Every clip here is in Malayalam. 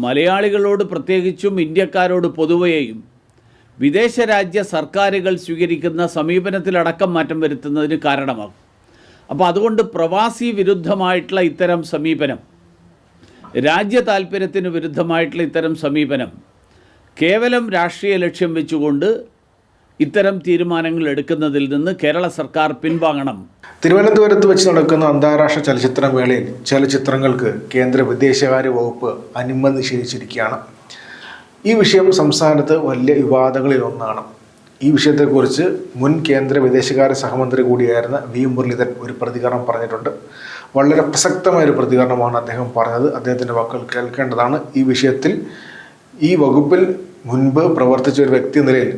മലയാളികളോട് പ്രത്യേകിച്ചും ഇന്ത്യക്കാരോട് പൊതുവെയും വിദേശ രാജ്യ സർക്കാരുകൾ സ്വീകരിക്കുന്ന സമീപനത്തിലടക്കം മാറ്റം വരുത്തുന്നതിന് കാരണമാകും. അപ്പോൾ അതുകൊണ്ട് പ്രവാസി വിരുദ്ധമായിട്ടുള്ള ഇത്തരം സമീപനം, രാജ്യ താൽപ്പര്യത്തിന് വിരുദ്ധമായിട്ടുള്ള ഇത്തരം സമീപനം കേവലം രാഷ്ട്രീയ ലക്ഷ്യം വെച്ചുകൊണ്ട് ഇത്തരം തീരുമാനങ്ങൾ എടുക്കുന്നതിൽ നിന്ന് കേരള സർക്കാർ പിൻവാങ്ങണം. തിരുവനന്തപുരത്ത് വെച്ച് നടക്കുന്ന അന്താരാഷ്ട്ര ചലച്ചിത്രമേളയിൽ ചലച്ചിത്രങ്ങൾക്ക് കേന്ദ്ര വിദേശകാര്യ വകുപ്പ് അനുമതി നിഷേധിച്ചിരിക്കുകയാണ്. ഈ വിഷയം സംസ്ഥാനത്ത് വലിയ വിവാദങ്ങളിൽ ഒന്നാണ്. ഈ വിഷയത്തെക്കുറിച്ച് മുൻ കേന്ദ്ര വിദേശകാര്യ സഹമന്ത്രി കൂടിയായിരുന്ന വി മുരളീധരൻ ഒരു പ്രതികരണം പറഞ്ഞിട്ടുണ്ട്. വളരെ പ്രസക്തമായൊരു പ്രതികരണമാണ് അദ്ദേഹം പറഞ്ഞത്. അദ്ദേഹത്തിൻ്റെ വാക്കുകൾ കേൾക്കേണ്ടതാണ്. ഈ വിഷയത്തിൽ ഈ വകുപ്പിൽ മുൻപ് പ്രവർത്തിച്ച ഒരു വ്യക്തി നിലയിൽ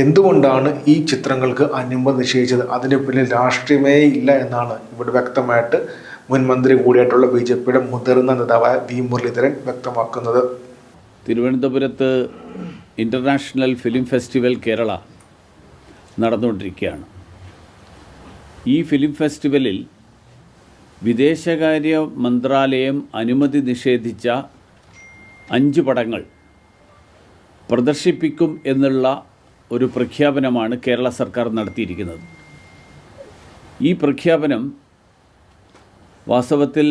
എന്തുകൊണ്ടാണ് ഈ ചിത്രങ്ങൾക്ക് അനുമതി നിഷേധിച്ചത്, അതിന് പിന്നിൽ രാഷ്ട്രീയമേ ഇല്ല എന്നാണ് ഇവിടെ വ്യക്തമായിട്ട് മുൻ മന്ത്രി കൂടിയായിട്ടുള്ള BJPയുടെ മുതിർന്ന നേതാവായ വി മുരളീധരൻ വ്യക്തമാക്കുന്നത്. തിരുവനന്തപുരത്ത് ഇൻ്റർനാഷണൽ ഫിലിം ഫെസ്റ്റിവൽ കേരള നടന്നുകൊണ്ടിരിക്കുകയാണ്. ഈ ഫിലിം ഫെസ്റ്റിവലിൽ വിദേശകാര്യ മന്ത്രാലയം അനുമതി നിഷേധിച്ച 5 പടങ്ങൾ പ്രദർശിപ്പിക്കും എന്നുള്ള ഒരു പ്രഖ്യാപനമാണ് കേരള സർക്കാർ നടത്തിയിരിക്കുന്നത്. ഈ പ്രഖ്യാപനം വാസ്തവത്തിൽ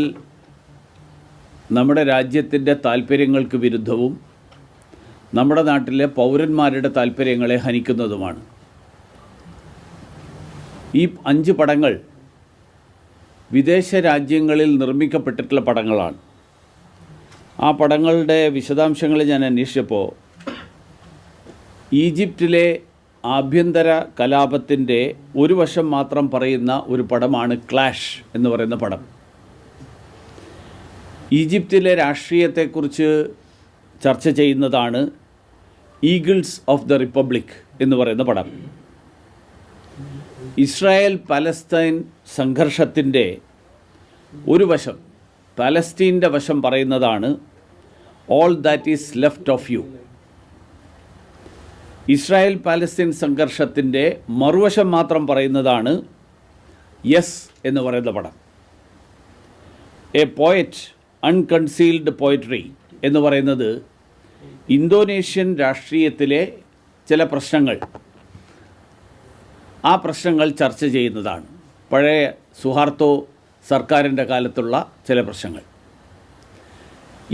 നമ്മുടെ രാജ്യത്തിൻ്റെ താൽപ്പര്യങ്ങൾക്ക് വിരുദ്ധവും നമ്മുടെ നാട്ടിലെ പൗരന്മാരുടെ താൽപ്പര്യങ്ങളെ ഹനിക്കുന്നതുമാണ്. ഈ 5 പടങ്ങൾ വിദേശ രാജ്യങ്ങളിൽ നിർമ്മിക്കപ്പെട്ടിട്ടുള്ള പടങ്ങളാണ്. ആ പടങ്ങളുടെ വിശദാംശങ്ങൾ ഞാൻ അന്വേഷിച്ചപ്പോൾ ഈജിപ്തിലെ ആഭ്യന്തര കലാപത്തിൻ്റെ ഒരു വശം മാത്രം പറയുന്ന ഒരു പടമാണ് ക്ലാഷ് എന്ന് പറയുന്ന പടം. ഈജിപ്തിലെ രാഷ്ട്രീയത്തെക്കുറിച്ച് ചർച്ച ചെയ്യുന്നതാണ് ഈഗിൾസ് ഓഫ് ദ റിപ്പബ്ലിക് എന്ന് പറയുന്ന പടം. ഇസ്രായേൽ പലസ്തീൻ സംഘർഷത്തിൻ്റെ ഒരു വശം, പലസ്തീൻ്റെ വശം പറയുന്നതാണ് all that is left of you. Israel Palestine സംഘർഷത്തിൻ്റെ മറുവശം മാത്രം പറയുന്നതാണ് യെസ് എന്ന് പറയുന്ന പടം. എ പോയറ്റ് അൺകൺസീൽഡ് പോയട്രി എന്ന് പറയുന്നത് ഇന്തോനേഷ്യൻ രാഷ്ട്രീയത്തിലെ ചില പ്രശ്നങ്ങൾ, ആ പ്രശ്നങ്ങൾ ചർച്ച ചെയ്യുന്നതാണ്. പഴയ സുഹാർത്തോ സർക്കാരിൻ്റെ കാലത്തുള്ള ചില പ്രശ്നങ്ങൾ.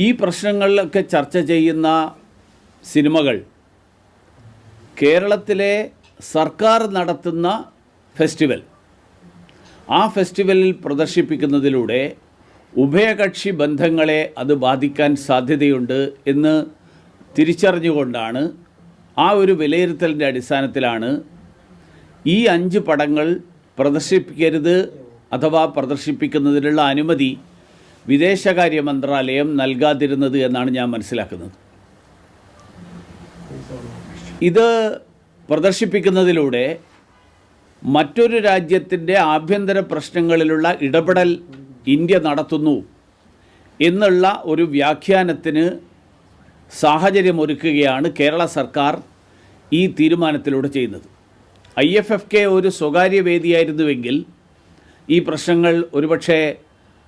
ഈ പ്രശ്നങ്ങളിലൊക്കെ ചർച്ച ചെയ്യുന്ന സിനിമകൾ കേരളത്തിലെ സർക്കാർ നടത്തുന്ന ഫെസ്റ്റിവൽ, ആ ഫെസ്റ്റിവലിൽ പ്രദർശിപ്പിക്കുന്നതിലൂടെ ഉഭയകക്ഷി ബന്ധങ്ങളെ അത് ബാധിക്കാൻ സാധ്യതയുണ്ട് എന്ന് തിരിച്ചറിഞ്ഞുകൊണ്ടാണ്, ആ ഒരു വിലയിരുത്തലിൻ്റെ അടിസ്ഥാനത്തിലാണ് ഈ 5 പടങ്ങൾ പ്രദർശിപ്പിക്കരുത് അഥവാ പ്രദർശിപ്പിക്കുന്നതിനുള്ള അനുമതി വിദേശകാര്യ മന്ത്രാലയം നൽകാതിരുന്നത് എന്നാണ് ഞാൻ മനസ്സിലാക്കുന്നത്. ഇത് പ്രദർശിപ്പിക്കുന്നതിലൂടെ മറ്റൊരു രാജ്യത്തിൻ്റെ ആഭ്യന്തര പ്രശ്നങ്ങളിലുള്ള ഇടപെടൽ ഇന്ത്യ നടത്തുന്നു എന്നുള്ള ഒരു വ്യാഖ്യാനത്തിന് സാഹചര്യമൊരുക്കുകയാണ് കേരള സർക്കാർ ഈ തീരുമാനത്തിലൂടെ ചെയ്യുന്നത്. IFFK ഒരു സ്വകാര്യ വേദിയായിരുന്നുവെങ്കിൽ ഈ പ്രശ്നങ്ങൾ ഒരുപക്ഷെ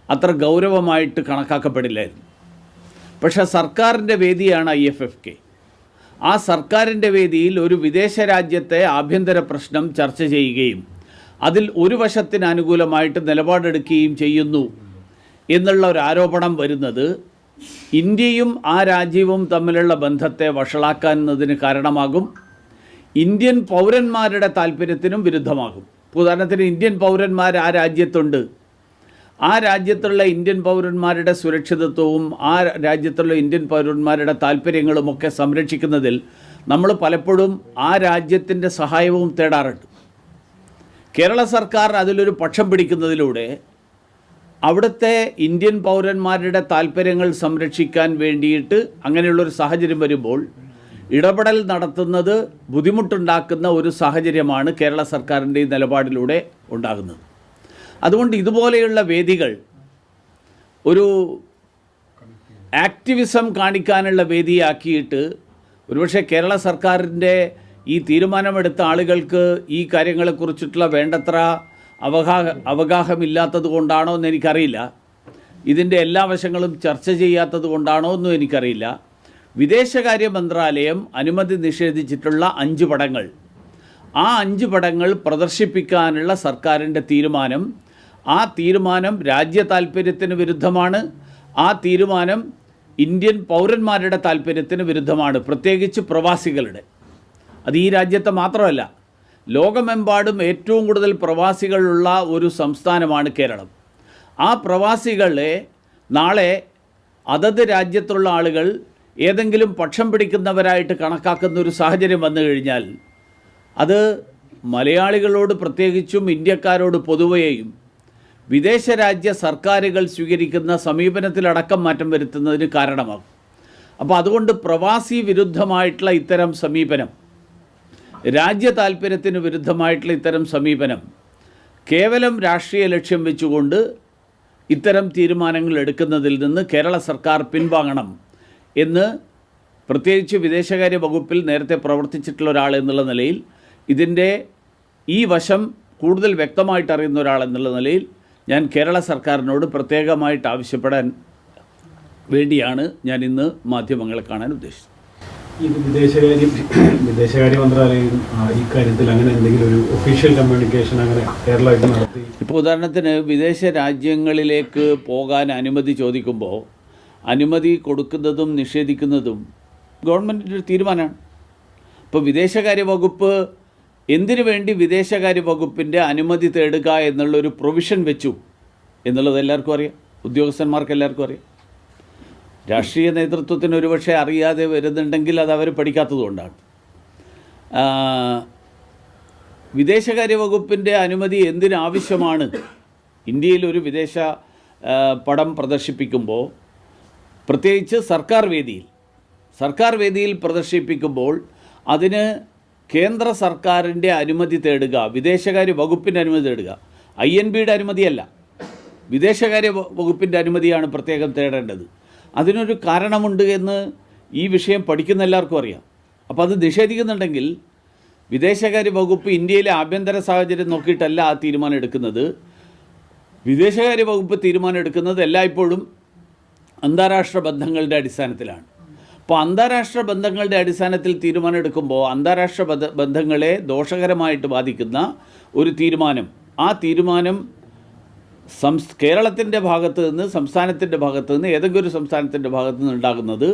അത്ര ഗൗരവമായിട്ട് കണക്കാക്കപ്പെടില്ലായിരുന്നു. പക്ഷേ സർക്കാരിൻ്റെ വേദിയാണ് IFFK. ആ സർക്കാരിൻ്റെ വേദിയിൽ ഒരു വിദേശ രാജ്യത്തെ ആഭ്യന്തര പ്രശ്നം ചർച്ച ചെയ്യുകയും അതിൽ ഒരു വശത്തിന് അനുകൂലമായിട്ട് നിലപാടെടുക്കുകയും ചെയ്യുന്നു എന്നുള്ള ഒരു ആരോപണം വരുന്നത് ഇന്ത്യയും ആ രാജ്യവും തമ്മിലുള്ള ബന്ധത്തെ വഷളാക്കുന്നതിന് കാരണമാകും. ഇന്ത്യൻ പൗരന്മാരുടെ താല്പര്യത്തിനും വിരുദ്ധമാകും. ഉദാഹരണത്തിന് ഇന്ത്യൻ പൗരന്മാർ ആ രാജ്യത്തുണ്ട്, ആ രാജ്യത്തുള്ള ഇന്ത്യൻ പൗരന്മാരുടെ സുരക്ഷിതത്വവും ആ രാജ്യത്തുള്ള ഇന്ത്യൻ പൗരന്മാരുടെ താല്പര്യങ്ങളുമൊക്കെ സംരക്ഷിക്കുന്നതിൽ നമ്മൾ പലപ്പോഴും ആ രാജ്യത്തിൻ്റെ സഹായവും തേടാറുണ്ട്. കേരള സർക്കാർ അതിലൊരു പക്ഷം പിടിക്കുന്നതിലൂടെ അവിടുത്തെ ഇന്ത്യൻ പൗരന്മാരുടെ താല്പര്യങ്ങൾ സംരക്ഷിക്കാൻ വേണ്ടിയിട്ട് അങ്ങനെയുള്ളൊരു സാഹചര്യം വരുമ്പോൾ ഇടപെടൽ നടത്തുന്നത് ബുദ്ധിമുട്ടുണ്ടാക്കുന്ന ഒരു സാഹചര്യമാണ് കേരള സർക്കാരിൻ്റെ ഈ നിലപാടിലൂടെ ഉണ്ടാകുന്നത്. അതുകൊണ്ട് ഇതുപോലെയുള്ള വേദികൾ ഒരു ആക്ടിവിസം കാണിക്കാനുള്ള വേദിയാക്കിയിട്ട് ഒരുപക്ഷെ കേരള സർക്കാരിൻ്റെ ഈ തീരുമാനമെടുത്ത ആളുകൾക്ക് ഈ കാര്യങ്ങളെക്കുറിച്ചിട്ടുള്ള വേണ്ടത്ര അവഗാഹമില്ലാത്തത് കൊണ്ടാണോ എന്ന് എനിക്കറിയില്ല. ഇതിൻ്റെ എല്ലാ വശങ്ങളും ചർച്ച ചെയ്യാത്തത് കൊണ്ടാണോ എന്നും എനിക്കറിയില്ല. വിദേശകാര്യ മന്ത്രാലയം അനുമതി നിഷേധിച്ചിട്ടുള്ള 5 പടങ്ങൾ, ആ 5 പടങ്ങൾ പ്രദർശിപ്പിക്കാനുള്ള സർക്കാരിൻ്റെ തീരുമാനം, ആ തീരുമാനം രാജ്യ താൽപ്പര്യത്തിന് വിരുദ്ധമാണ്. ആ തീരുമാനം ഇന്ത്യൻ പൗരന്മാരുടെ താൽപ്പര്യത്തിന് വിരുദ്ധമാണ്, പ്രത്യേകിച്ച് പ്രവാസികളുടെ. അത് ഈ രാജ്യത്തെ മാത്രമല്ല, ലോകമെമ്പാടും ഏറ്റവും കൂടുതൽ പ്രവാസികളുള്ള ഒരു സംസ്ഥാനമാണ് കേരളം. ആ പ്രവാസികളെ നാളെ അതത് രാജ്യത്തുള്ള ആളുകൾ ഏതെങ്കിലും പക്ഷം പിടിക്കുന്നവരായിട്ട് കണക്കാക്കുന്ന ഒരു സാഹചര്യം വന്നു കഴിഞ്ഞാൽ അത് മലയാളികളോട് പ്രത്യേകിച്ചും ഇന്ത്യക്കാരോട് പൊതുവെയും വിദേശ രാജ്യ സർക്കാരുകൾ സ്വീകരിക്കുന്ന സമീപനത്തിലടക്കം മാറ്റം വരുത്തുന്നതിന് കാരണമാകും. അപ്പോൾ അതുകൊണ്ട് പ്രവാസി വിരുദ്ധമായിട്ടുള്ള ഇത്തരം സമീപനം, രാജ്യ താൽപ്പര്യത്തിന് വിരുദ്ധമായിട്ടുള്ള ഇത്തരം സമീപനം കേവലം രാഷ്ട്രീയ ലക്ഷ്യം വെച്ചുകൊണ്ട് ഇത്തരം തീരുമാനങ്ങൾ എടുക്കുന്നതിൽ നിന്ന് കേരള സർക്കാർ പിൻവാങ്ങണം എന്ന് പ്രത്യേകിച്ച് വിദേശകാര്യ വകുപ്പിൽ നേരത്തെ പ്രവർത്തിച്ചിട്ടുള്ള ഒരാൾ എന്നുള്ള നിലയിൽ, ഇതിൻ്റെ ഈ വശം കൂടുതൽ വ്യക്തമായിട്ട് അറിയുന്ന ഒരാൾ എന്നുള്ള നിലയിൽ ഞാൻ കേരള സർക്കാരിനോട് പ്രത്യേകമായിട്ട് ആവശ്യപ്പെടാൻ വേണ്ടിയാണ് ഞാൻ ഇന്ന് മാധ്യമങ്ങളെ കാണാൻ ഉദ്ദേശിച്ചത്. ഇത് വിദേശകാര്യ മന്ത്രാലയം ഇക്കാര്യത്തിൽ അങ്ങനെ എന്തെങ്കിലും ഒരു ഒഫീഷ്യൽ കമ്മ്യൂണിക്കേഷൻ അങ്ങനെ കേരളമായിട്ട് നടത്തി? ഇപ്പോൾ ഉദാഹരണത്തിന് വിദേശ രാജ്യങ്ങളിലേക്ക് പോകാൻ അനുമതി ചോദിക്കുമ്പോൾ അനുമതി കൊടുക്കുന്നതും നിഷേധിക്കുന്നതും ഗവൺമെൻറ്റിൻ്റെ ഒരു തീരുമാനമാണ്. ഇപ്പോൾ വിദേശകാര്യ വകുപ്പ് എന്തിനു വേണ്ടി വിദേശകാര്യ വകുപ്പിൻ്റെ അനുമതി തേടുക എന്നുള്ളൊരു പ്രൊവിഷൻ വെച്ചു എന്നുള്ളത് എല്ലാവർക്കും അറിയാം, ഉദ്യോഗസ്ഥന്മാർക്ക് എല്ലാവർക്കും അറിയാം. രാഷ്ട്രീയ നേതൃത്വത്തിന് ഒരുപക്ഷെ അറിയാതെ വരുന്നുണ്ടെങ്കിൽ അത് അവർ പഠിക്കാത്തതുകൊണ്ടാണ്. വിദേശകാര്യ വകുപ്പിൻ്റെ അനുമതി എന്തിനാവശ്യമാണ്? ഇന്ത്യയിൽ ഒരു വിദേശ പടം പ്രദർശിപ്പിക്കുമ്പോൾ, പ്രത്യേകിച്ച് സർക്കാർ വേദിയിൽ പ്രദർശിപ്പിക്കുമ്പോൾ അതിന് കേന്ദ്ര സർക്കാരിൻ്റെ അനുമതി തേടുക, വിദേശകാര്യ വകുപ്പിൻ്റെ അനുമതി തേടുക. INBയുടെ അനുമതിയല്ല, വിദേശകാര്യ വകുപ്പിൻ്റെ അനുമതിയാണ് പ്രത്യേകം തേടേണ്ടത്. അതിനൊരു കാരണമുണ്ട് എന്ന് ഈ വിഷയം പഠിക്കുന്ന എല്ലാവർക്കും അറിയാം. അപ്പോൾ അത് നിഷേധിക്കുന്നുണ്ടെങ്കിൽ വിദേശകാര്യ വകുപ്പ് ഇന്ത്യയിലെ ആഭ്യന്തര സാഹചര്യം നോക്കിയിട്ടല്ല ആ തീരുമാനം എടുക്കുന്നത്. വിദേശകാര്യ വകുപ്പ് തീരുമാനം എടുക്കുന്നത് എല്ലായ്പ്പോഴും അന്താരാഷ്ട്ര ബന്ധങ്ങളുടെ അടിസ്ഥാനത്തിലാണ്. അപ്പോൾ അന്താരാഷ്ട്ര ബന്ധങ്ങളുടെ അടിസ്ഥാനത്തിൽ തീരുമാനം എടുക്കുമ്പോൾ അന്താരാഷ്ട്ര ബന്ധങ്ങളെ ദോഷകരമായിട്ട് ബാധിക്കുന്ന ഒരു തീരുമാനം, ആ തീരുമാനം കേരളത്തിൻ്റെ ഭാഗത്ത് നിന്ന്, സംസ്ഥാനത്തിൻ്റെ ഭാഗത്ത് നിന്ന്, ഏതെങ്കിലും ഒരു സംസ്ഥാനത്തിൻ്റെ ഭാഗത്ത് നിന്ന് ഉണ്ടാകുന്നത്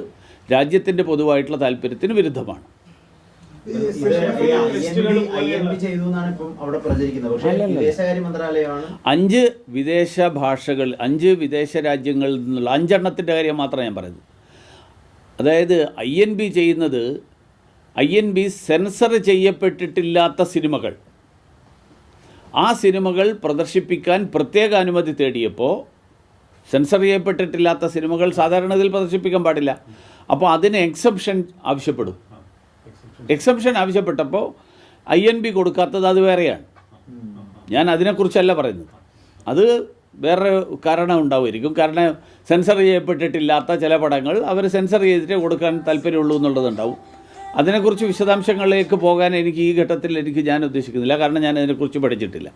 രാജ്യത്തിൻ്റെ പൊതുവായിട്ടുള്ള താല്പര്യത്തിന് വിരുദ്ധമാണ്. 5 വിദേശ ഭാഷകൾ, 5 വിദേശ രാജ്യങ്ങളിൽ നിന്നുള്ള 5 എണ്ണത്തിൻ്റെ കാര്യം മാത്രമാണ് ഞാൻ പറയുന്നത്. അതായത് INB ചെയ്യുന്നത്, INB സെൻസർ ചെയ്യപ്പെട്ടിട്ടില്ലാത്ത സിനിമകൾ, ആ സിനിമകൾ പ്രദർശിപ്പിക്കാൻ പ്രത്യേക അനുമതി തേടിയപ്പോൾ, സെൻസർ ചെയ്യപ്പെട്ടിട്ടില്ലാത്ത സിനിമകൾ സാധാരണയിൽ പ്രദർശിപ്പിക്കാൻ പാടില്ല. അപ്പോൾ അതിന് എക്സെപ്ഷൻ ആവശ്യപ്പെടും. എക്സെപ്ഷൻ ആവശ്യപ്പെട്ടപ്പോൾ INB കൊടുക്കാത്തത് അത് വേറെയാണ്. ഞാൻ അതിനെക്കുറിച്ചല്ല പറയുന്നത്, അത് വേറെ കാരണം ഉണ്ടാവുമായിരിക്കും. കാരണം സെൻസർ ചെയ്യപ്പെട്ടിട്ടില്ലാത്ത ചില പടങ്ങൾ അവർ സെൻസർ ചെയ്തിട്ട് കൊടുക്കാൻ താല്പര്യമുള്ളൂ എന്നുള്ളതുണ്ടാവും. അതിനെക്കുറിച്ച് വിശദാംശങ്ങളിലേക്ക് പോകാൻ എനിക്ക് ഈ ഘട്ടത്തിൽ ഞാൻ ഉദ്ദേശിക്കുന്നില്ല, കാരണം ഞാൻ അതിനെക്കുറിച്ച് പഠിച്ചിട്ടില്ല.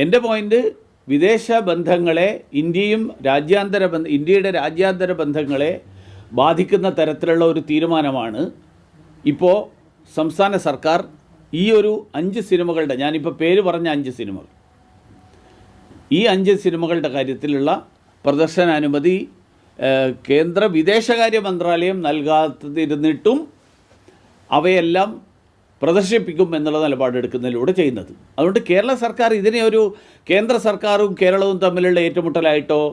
എൻ്റെ പോയിൻ്റ്, വിദേശ ബന്ധങ്ങളെ ഇന്ത്യയുടെ രാജ്യാന്തര ബന്ധങ്ങളെ ബാധിക്കുന്ന തരത്തിലുള്ള ഒരു തീരുമാനമാണ് ഇപ്പോൾ സംസ്ഥാന സർക്കാർ ഈ ഒരു 5 സിനിമകളുടെ, ഞാനിപ്പോൾ പേര് പറഞ്ഞ 5 സിനിമകൾ, ഈ 5 സിനിമകളുടെ കാര്യത്തിലുള്ള പ്രദർശനാനുമതി കേന്ദ്ര വിദേശകാര്യ മന്ത്രാലയം നൽകാതിരുന്നിട്ടും അവയെല്ലാം പ്രദർശിപ്പിക്കും എന്നുള്ള നിലപാടെടുക്കുന്നതിലൂടെ ചെയ്യുന്നത്. അതുകൊണ്ട് കേരള സർക്കാർ ഇതിനെ ഒരു കേന്ദ്ര സർക്കാരും കേരളവും തമ്മിലുള്ള ഏറ്റുമുട്ടലായിട്ടോ,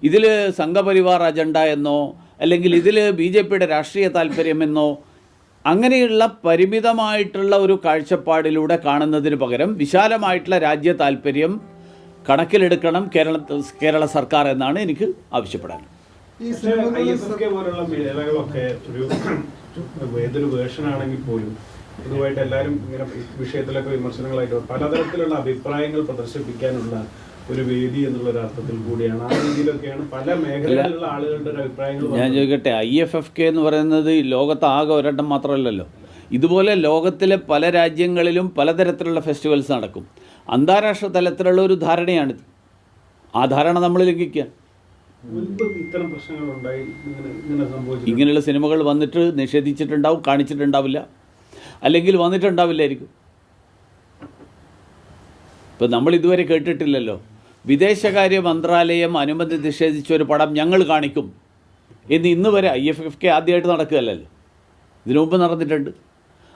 ഇതിൽ സംഘപരിവാർ അജണ്ട എന്നോ, അല്ലെങ്കിൽ ഇതിൽ BJPയുടെ രാഷ്ട്രീയ താല്പര്യമെന്നോ, അങ്ങനെയുള്ള പരിമിതമായിട്ടുള്ള ഒരു കാഴ്ചപ്പാടിലൂടെ കാണുന്നതിന് പകരം വിശാലമായിട്ടുള്ള രാജ്യ താല്പര്യം കണക്കിലെടുക്കണം കേരള സർക്കാർ എന്നാണ് എനിക്ക് ആവശ്യപ്പെടാൻ. IFFK പോലുള്ള മേളകളൊക്കെ ഏതൊരു വേർഷനാണെങ്കിൽ പോലും പൊതുവായിട്ട് എല്ലാവരും ഇങ്ങനെ വിഷയത്തിലൊക്കെ വിമർശനങ്ങളായിട്ട് പലതരത്തിലുള്ള അഭിപ്രായങ്ങൾ പ്രദർശിപ്പിക്കാനുള്ള ഒരു വേദി എന്നുള്ള അർത്ഥത്തിൽ കൂടിയാണ്. ആ രീതിയിലൊക്കെയാണ് പല മേഖലകളിലുള്ള ആളുകളുടെ അഭിപ്രായങ്ങൾ. ഞാൻ ചോദിക്കട്ടെ, IFFK എന്ന് പറയുന്നത് ലോകത്ത് ആകെ ഒരെണ്ണം മാത്രമല്ലല്ലോ. ഇതുപോലെ ലോകത്തിലെ പല രാജ്യങ്ങളിലും പലതരത്തിലുള്ള ഫെസ്റ്റിവൽസ് നടക്കും. അന്താരാഷ്ട്ര തലത്തിലുള്ള ഒരു ധാരണയാണിത്. ആ ധാരണ നമ്മൾ ലംഘിക്കുക. മുൻപ് ഇത്തരം പ്രശ്നങ്ങൾ ഉണ്ടായി ഇങ്ങനെ സംഭവിച്ചു? ഇങ്ങനെയുള്ള സിനിമകൾ വന്നിട്ട് നിഷേധിച്ചിട്ടുണ്ടാവും, കാണിച്ചിട്ടുണ്ടാവില്ല, അല്ലെങ്കിൽ വന്നിട്ടുണ്ടാവില്ലായിരിക്കും. ഇപ്പം നമ്മൾ ഇതുവരെ കേട്ടിട്ടില്ലല്ലോ വിദേശകാര്യ മന്ത്രാലയം അനുമതി നിഷേധിച്ച ഒരു പടം ഞങ്ങൾ കാണിക്കും എന്ന് ഇന്ന് വരെ. IFFK ആദ്യമായിട്ട് നടക്കുകയല്ലല്ലോ, ഇതിനു മുമ്പ് നടന്നിട്ടുണ്ട്.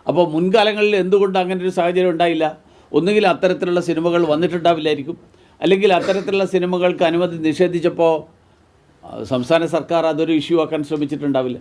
അപ്പോൾ മുൻകാലങ്ങളിൽ എന്തുകൊണ്ട് അങ്ങനെ ഒരു സാഹചര്യം ഉണ്ടായില്ല? ഒന്നുകിൽ അത്തരത്തിലുള്ള സിനിമകൾ വന്നിട്ടുണ്ടാവില്ലായിരിക്കും, അല്ലെങ്കിൽ അത്തരത്തിലുള്ള സിനിമകൾക്ക് അനുമതി നിഷേധിച്ചപ്പോൾ സംസ്ഥാന സർക്കാർ അതൊരു ഇഷ്യൂ ആക്കാൻ ശ്രമിച്ചിട്ടുണ്ടാവില്ല.